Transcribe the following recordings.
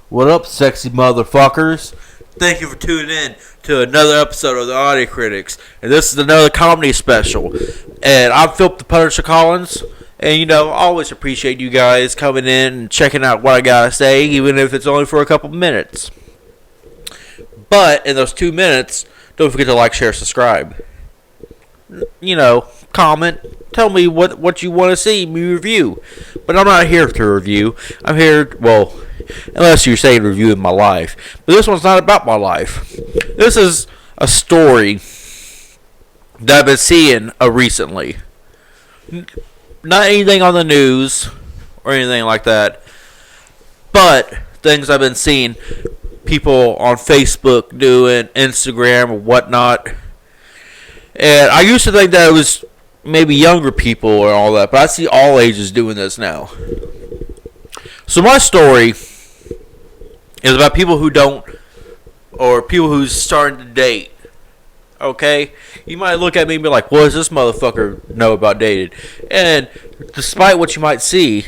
What up, sexy motherfuckers? Thank you for tuning in to another episode of the Audio Critics. And this is another comedy special. And I'm Philip the Punisher Collins. And, I always appreciate you guys coming in and checking out what I gotta say, even if it's only for a couple minutes. But, in those 2 minutes, don't forget to like, share, subscribe. Comment. Tell me what you want to see me review. But I'm not here to review. I'm here, unless you're saying reviewing my life. But this one's not about my life. This is a story that I've been seeing recently. Not anything on the news or anything like that. But things I've been seeing people on Facebook doing, Instagram or whatnot. And I used to think that it was maybe younger people or all that, but I see all ages doing this now. So my story is about people who don't, or people who's starting to date. Okay? You might look at me and be like, what does this motherfucker know about dating? And despite what you might see,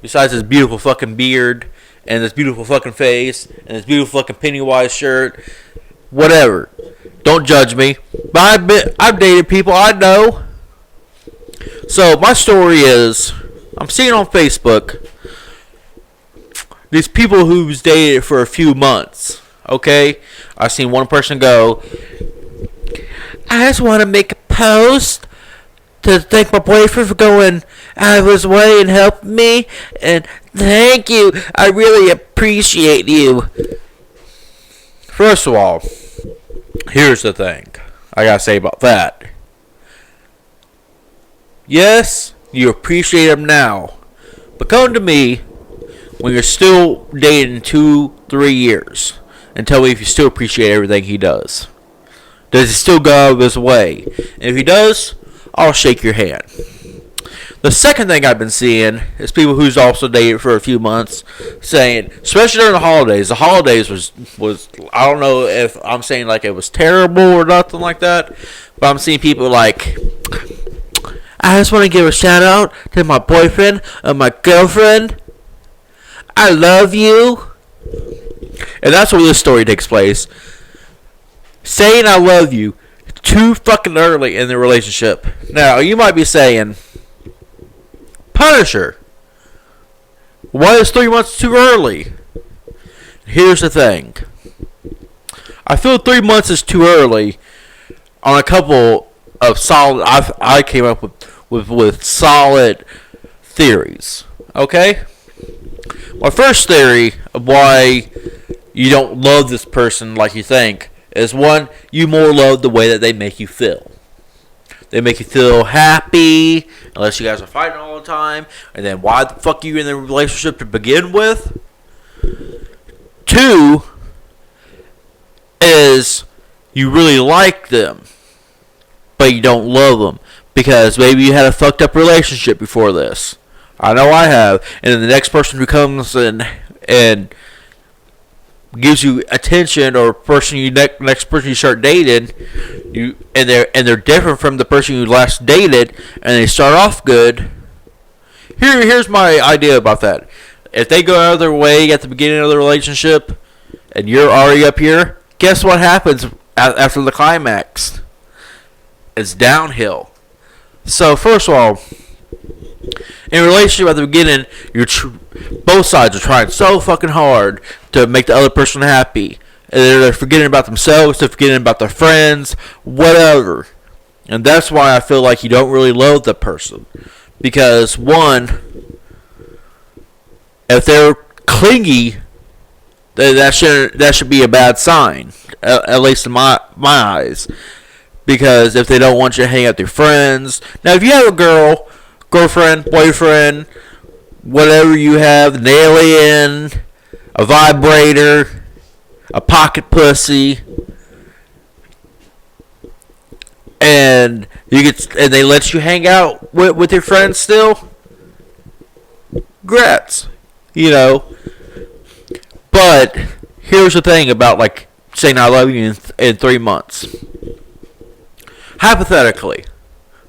besides his beautiful fucking beard, and this beautiful fucking face, and this beautiful fucking Pennywise shirt, whatever. Don't judge me. But I've dated people I know. So my story is, I'm seeing on Facebook these people who's dated for a few months. Okay? I've seen one person go, I just want to make a post to thank my boyfriend for going out of his way and helping me. And thank you. I really appreciate you. First of all, here's the thing I gotta say about that. Yes, you appreciate him now. But come to me when you're still dating 2-3 years and tell me if you still appreciate everything he does. Does he still go out of his way? And if he does, I'll shake your hand. The second thing I've been seeing is people who's also dated for a few months saying, especially during the holidays was I don't know if I'm saying like it was terrible or nothing like that, but I'm seeing people like, I just want to give a shout out to my boyfriend and my girlfriend. I love you. And that's where this story takes place. Saying I love you too fucking early in the relationship. Now, you might be saying, Punisher, why is 3 months too early? Here's the thing. I feel 3 months is too early on a couple of solid, I came up with solid theories. Okay? My first theory of why you don't love this person like you think is, one, you more love the way that they make you feel. They make you feel happy, unless you guys are fighting all the time. And then why the fuck are you in the relationship to begin with? 2 is you really like them, but you don't love them. Because maybe you had a fucked up relationship before this. I know I have. And then the next person who comes and gives you attention, or next person you start dating, they're different from the person you last dated, and they start off good. Here's my idea about that. If they go out of their way at the beginning of the relationship, and you're already up here, guess what happens after the climax? It's downhill. So first of all, in a relationship at the beginning, both sides are trying so fucking hard to make the other person happy. And they're forgetting about themselves, they're forgetting about their friends, whatever. And that's why I feel like you don't really love the person. Because, one, if they're clingy, that should be a bad sign. At least in my eyes. Because if they don't want you to hang out with your friends. Now, if you have a girlfriend, boyfriend, whatever you have, an alien, a vibrator, a pocket pussy, and they let you hang out with your friends still, grats, But here's the thing about like saying I love you in 3 months. Hypothetically,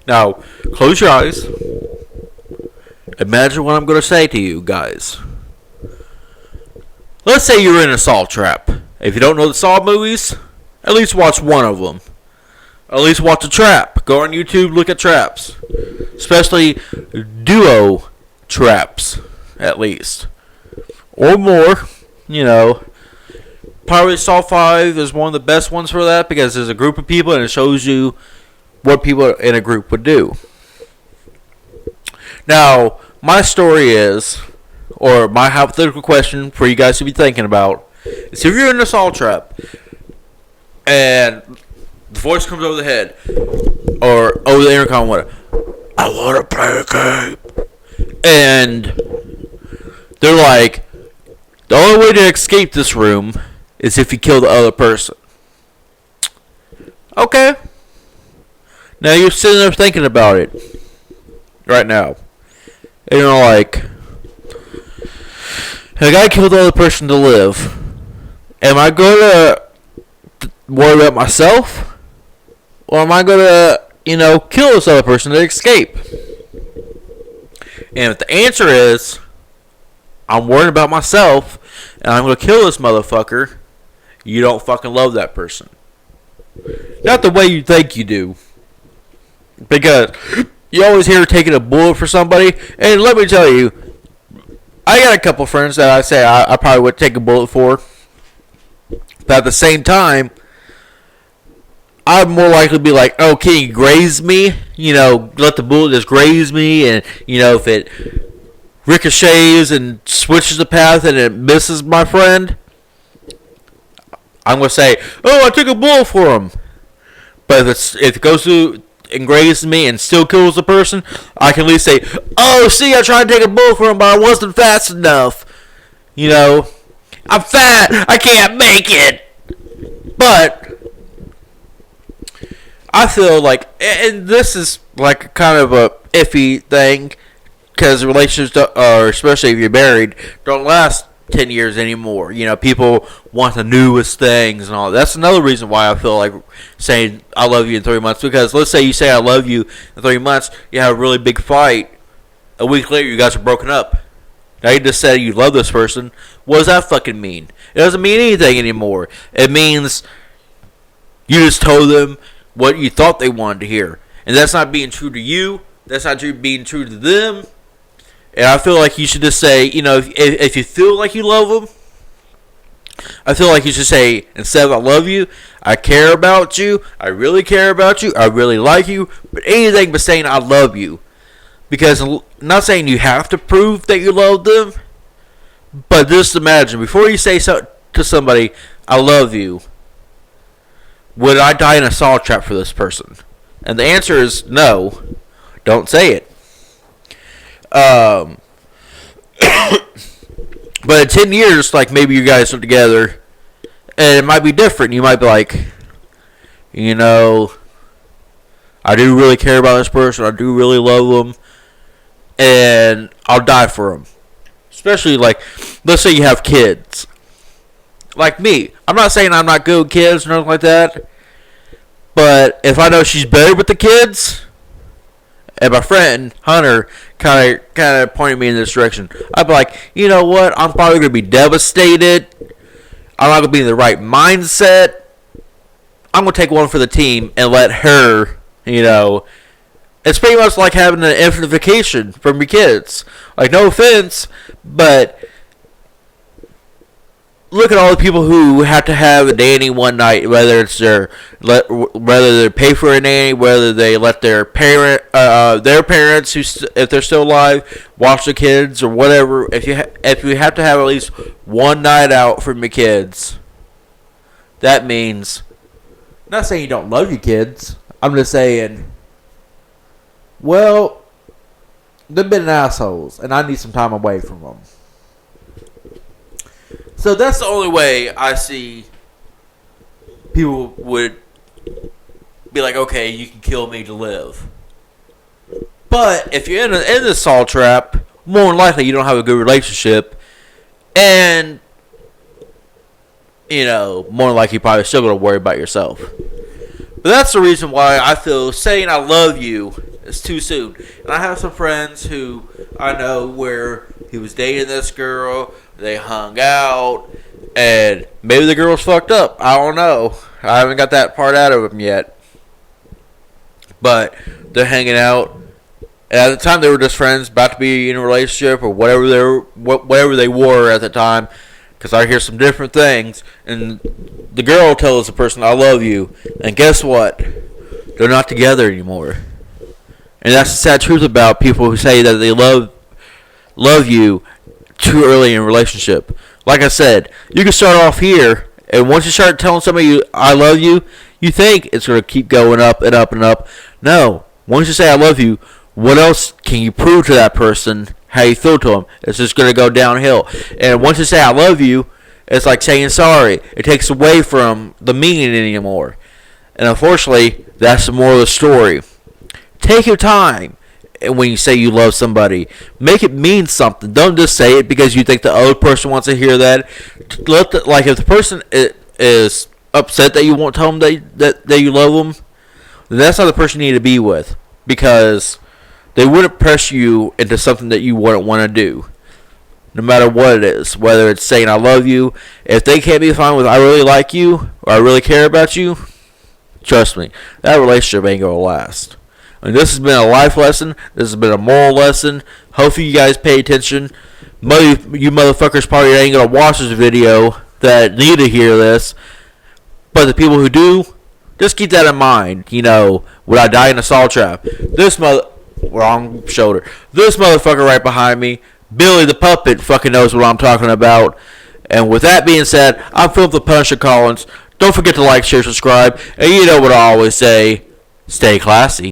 now close your eyes. Imagine what I'm going to say to you guys. let's say you're in a Saw trap. If you don't know the Saw movies, at least watch one of them. At least watch a trap. Go on YouTube, look at traps. Especially duo traps, at least. Or more, Probably Saw 5 is one of the best ones for that because there's a group of people and it shows you what people in a group would do. Now, my story is, or my hypothetical question for you guys to be thinking about, is if you're in a Saw trap and the voice comes over the head or over the intercom, I want to play a game. And they're like, the only way to escape this room is if you kill the other person. Okay. Now you're sitting there thinking about it right now. And you're like, I gotta kill the other person to live. Am I gonna worry about myself? Or am I gonna, kill this other person to escape? And if the answer is, I'm worried about myself, and I'm gonna kill this motherfucker, you don't fucking love that person. Not the way you think you do. Because you always hear taking a bullet for somebody, and let me tell you, I got a couple friends that I say I probably would take a bullet for. But at the same time, I'd more likely be like, oh, can you graze me? Let the bullet just graze me, and, if it ricochets and switches the path and it misses my friend, I'm going to say, oh, I took a bullet for him. But if it goes through and grazes me and still kills the person, I can at least say, oh, see, I tried to take a bullet for him, but I wasn't fast enough. I'm fat, I can't make it. But I feel like, and this is like kind of a iffy thing, because relationships, especially if you're married, don't last 10 years anymore. People want the newest things and all. That's another reason why I feel like saying I love you in 3 months. Because let's say you say I love you in 3 months, you have a really big fight. A week later, you guys are broken up. Now you just said you love this person. What does that fucking mean? It doesn't mean anything anymore. It means you just told them what you thought they wanted to hear. And that's not being true to you. That's not being true to them. And I feel like you should just say, if you feel like you love them, I feel like you should say, instead of I love you, I care about you, I really care about you, I really like you, but anything but saying I love you. Because I'm not saying you have to prove that you love them, but just imagine, before you say so to somebody, I love you, would I die in a Saw trap for this person? And the answer is no. Don't say it. But in 10 years, like, maybe you guys are together, and it might be different. You might be like, I do really care about this person. I do really love them, and I'll die for them. Especially, like, let's say you have kids. Like me. I'm not saying I'm not good with kids or nothing like that, but if I know she's better with the kids, and my friend Hunter kind of pointed me in this direction, I'd be like, you know what? I'm probably going to be devastated. I'm not going to be in the right mindset. I'm going to take one for the team and let her, It's pretty much like having an infinite vacation from your kids. Like, no offense, but look at all the people who have to have a nanny one night, whether it's whether they pay for a nanny, whether they let their parents who if they're still alive watch the kids or whatever. If you have to have at least one night out from your kids, that means, I'm not saying you don't love your kids. I'm just saying, well, they've been assholes, and I need some time away from them. So that's the only way I see people would be like, okay, you can kill me to live. But if you're in this Saw trap, more than likely you don't have a good relationship, and more than likely you're probably still going to worry about yourself. But that's the reason why I feel saying I love you is too soon. And I have some friends who I know where he was dating this girl they hung out, and maybe the girl's fucked up. I don't know. I haven't got that part out of them yet. But they're hanging out. And at the time, they were just friends, about to be in a relationship or whatever they were at the time. Because I hear some different things, and the girl tells the person, "I love you," and guess what? They're not together anymore. And that's the sad truth about people who say that they love you too early in a relationship. Like I said, you can start off here, and once you start telling somebody "I love you," you think it's going to keep going up and up and up. No. Once you say "I love you," what else can you prove to that person how you feel to them? It's just going to go downhill. And once you say "I love you," it's like saying sorry. It takes away from the meaning anymore. And unfortunately, that's the moral of the story. Take your time when you say you love somebody. Make it mean something. Don't just say it because you think the other person wants to hear that. Like if the person is upset that you won't tell them that you love them, then that's not the person you need to be with, because they wouldn't press you into something that you wouldn't want to do, no matter what it is. Whether it's saying "I love you," if they can't be fine with "I really like you" or "I really care about you," trust me, that relationship ain't gonna last. And this has been a life lesson. This has been a moral lesson. Hopefully you guys pay attention. You motherfuckers probably ain't gonna watch this video that need to hear this, but the people who do, just keep that in mind. You know, would I die in a saw trap? Wrong shoulder. This motherfucker right behind me, Billy the Puppet, fucking knows what I'm talking about. And with that being said, I'm Philip the Punisher Collins. Don't forget to like, share, subscribe, and you know what I always say, stay classy.